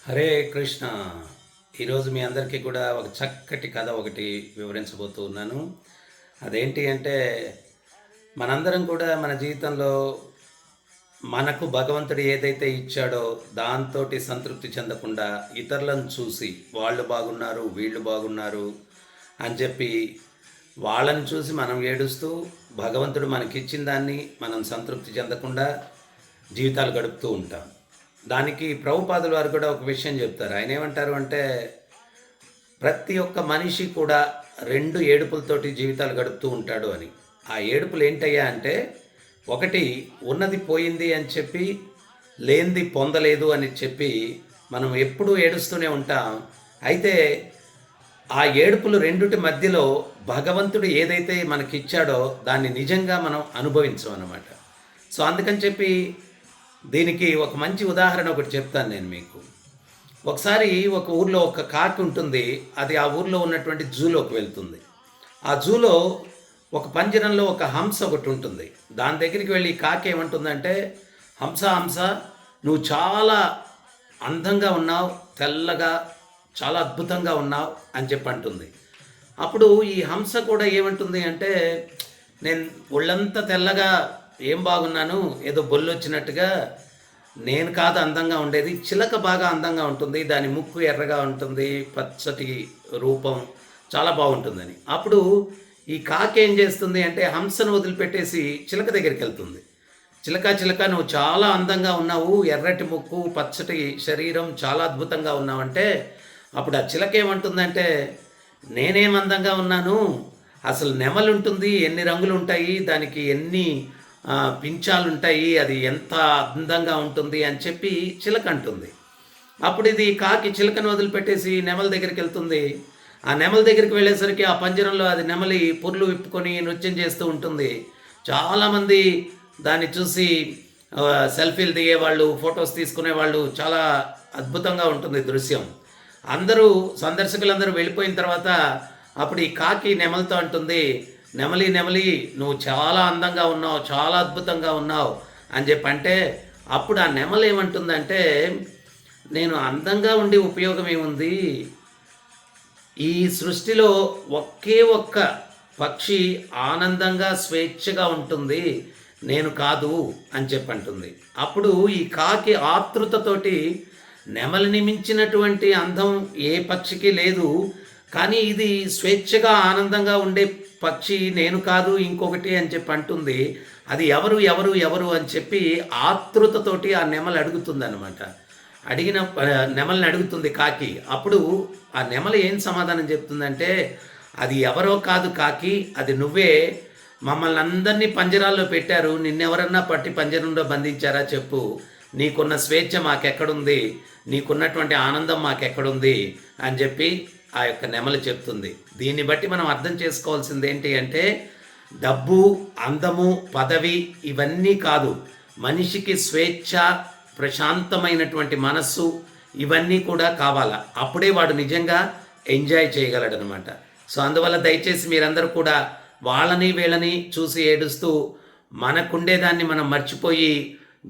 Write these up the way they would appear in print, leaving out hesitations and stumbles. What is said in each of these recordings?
హరే కృష్ణ. ఈరోజు మీ అందరికీ కూడా ఒక చక్కటి కథ ఒకటి వివరించబోతూ ఉన్నాను. అదేంటి అంటే, మనందరం కూడా మన జీవితంలో మనకు భగవంతుడు ఏదైతే ఇచ్చాడో దాంతోటి సంతృప్తి చెందకుండా ఇతరులను చూసి వాళ్ళు బాగున్నారు, వీళ్ళు బాగున్నారు అని చెప్పి వాళ్ళని చూసి మనం ఏడుస్తూ భగవంతుడు మనకిచ్చిన దాన్ని మనం సంతృప్తి చెందకుండా జీవితాలు గడుపుతూ ఉంటాం. దానికి ప్రభుపాదుల వారు కూడా ఒక విషయం చెప్తారు. ఆయన ఏమంటారు అంటే, ప్రతి ఒక్క మనిషి కూడా రెండు ఏడుపులతోటి జీవితాలు గడుపుతూ ఉంటాడు అని. ఆ ఏడుపులు ఏంటయ్యా అంటే, ఒకటి ఉన్నది పోయింది అని చెప్పి లేనిది పొందలేదు అని చెప్పి మనం ఎప్పుడూ ఏడుస్తూనే ఉంటాం. అయితే ఆ ఏడుపులు రెండుటి మధ్యలో భగవంతుడు ఏదైతే మనకిచ్చాడో దాన్ని నిజంగా మనం అనుభవించం అన్నమాట. సో అందుకని చెప్పి దీనికి ఒక మంచి ఉదాహరణ ఒకటి చెప్తాను నేను మీకు. ఒకసారి ఒక ఊర్లో ఒక కాకి ఉంటుంది. అది ఆ ఊర్లో ఉన్నటువంటి జూలోకి వెళ్తుంది. ఆ జూలో ఒక పంజరంలో ఒక హంస ఒకటి ఉంటుంది. దాని దగ్గరికి వెళ్ళి కాకి ఏమంటుందంటే, హంస హంస, నువ్వు చాలా అందంగా ఉన్నావు, తెల్లగా చాలా అద్భుతంగా ఉన్నావు అని చెప్పి అంటుంది. అప్పుడు ఈ హంస కూడా ఏమంటుంది అంటే, నేను ఒళ్ళంతా తెల్లగా ఏం బాగున్నాను, ఏదో బొల్లొచ్చినట్టుగా నేను కాదు అందంగా ఉండేది, చిలక బాగా అందంగా ఉంటుంది, దాని ముక్కు ఎర్రగా ఉంటుంది, పచ్చటి రూపం చాలా బాగుంటుందని. అప్పుడు ఈ కాకి ఏం చేస్తుంది అంటే, హంసను వదిలిపెట్టేసి చిలక దగ్గరికి వెళ్తుంది. చిలక చిలక, నువ్వు చాలా అందంగా ఉన్నావు, ఎర్రటి ముక్కు, పచ్చటి శరీరం, చాలా అద్భుతంగా ఉన్నావంటే, అప్పుడు ఆ చిలక ఏమంటుందంటే, నేనేం అందంగా ఉన్నాను, అసలు నెమలు ఉంటుంది, ఎన్ని రంగులు ఉంటాయి, దానికి ఎన్ని పించాలు ఉంటాయి, అది ఎంత అందంగా ఉంటుంది అని చెప్పి చిలక అంటుంది. అప్పుడు ఇది కాకి చిలకను వదిలిపెట్టేసి నెమల దగ్గరికి వెళ్తుంది. ఆ నెమల దగ్గరికి వెళ్ళేసరికి ఆ పంజరంలో అది నెమలి పుర్లు విప్పుకొని నృత్యం చేస్తూ ఉంటుంది. చాలామంది దాన్ని చూసి సెల్ఫీలు దిగేవాళ్ళు, ఫొటోస్ తీసుకునేవాళ్ళు, చాలా అద్భుతంగా ఉంటుంది దృశ్యం. అందరూ సందర్శకులందరూ వెళ్ళిపోయిన తర్వాత అప్పుడు ఈ కాకి నెమలితో అంటుంది, నెమలి నెమలి, నువ్వు చాలా అందంగా ఉన్నావు, చాలా అద్భుతంగా ఉన్నావు అని చెప్పి అంటే, అప్పుడు ఆ నెమలి ఏమంటుందంటే, నేను అందంగా ఉండి ఉపయోగం ఏముంది, ఈ సృష్టిలో ఒకే ఒక్క పక్షి ఆనందంగా స్వేచ్ఛగా ఉంటుంది, నేను కాదు అని చెప్పి అంటుంది. అప్పుడు ఈ కాకి ఆతృతతోటి, నెమలిని మించినటువంటి అందం ఏ పక్షికి లేదు, కానీ ఇది స్వేచ్ఛగా ఆనందంగా ఉండే పక్షి నేను కాదు ఇంకొకటి అని చెప్పి అంటుంది. అది ఎవరు ఎవరు ఎవరు అని చెప్పి ఆతృతతోటి ఆ నెమలి అడుగుతుంది అనమాట. అడిగిన నెమలిని అడుగుతుంది కాకి. అప్పుడు ఆ నెమలి ఏం సమాధానం చెప్తుందంటే, అది ఎవరో కాదు కాకి, అది నువ్వే. మమ్మల్ని అందరినీ పంజరాల్లో పెట్టారు, నిన్నెవరన్నా పట్టి పంజరంలో బంధించారా చెప్పు, నీకున్న స్వేచ్ఛ మాకెక్కడుంది, నీకున్నటువంటి ఆనందం మాకెక్కడుంది అని చెప్పి ఆ యొక్క నెమలి చెప్తుంది. దీన్ని బట్టి మనం అర్థం చేసుకోవాల్సింది ఏంటి అంటే, డబ్బు, అందము, పదవి ఇవన్నీ కాదు, మనిషికి స్వేచ్ఛ, ప్రశాంతమైనటువంటి మనస్సు ఇవన్నీ కూడా కావాలా. అప్పుడే వాడు నిజంగా ఎంజాయ్ చేయగలడనమాట. సో అందువల్ల దయచేసి మీరందరూ కూడా వాళ్ళని వీళ్ళని చూసి ఏడుస్తూ మనకుండేదాన్ని మనం మర్చిపోయి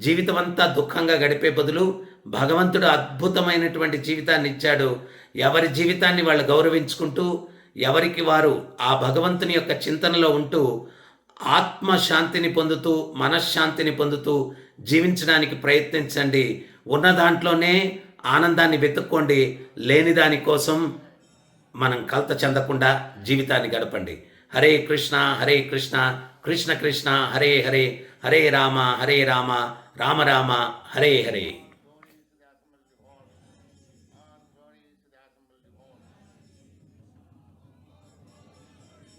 జీవితం అంతా దుఃఖంగా గడిపే బదులు, భగవంతుడు అద్భుతమైనటువంటి జీవితాన్ని ఇచ్చాడు, ఎవరి జీవితాన్ని వాళ్ళు గౌరవించుకుంటూ ఎవరికి వారు ఆ భగవంతుని యొక్క చింతనలో ఉంటూ ఆత్మశాంతిని పొందుతూ మనశ్శాంతిని పొందుతూ జీవించడానికి ప్రయత్నించండి. ఉన్న దాంట్లోనే ఆనందాన్ని వెతుక్కోండి. లేని దానికోసం మనం కలత చెందకుండా జీవితాన్ని గడపండి. హరే కృష్ణ హరే కృష్ణ కృష్ణ కృష్ణ హరే హరే, హరే రామ రామ రామ హరే హరే.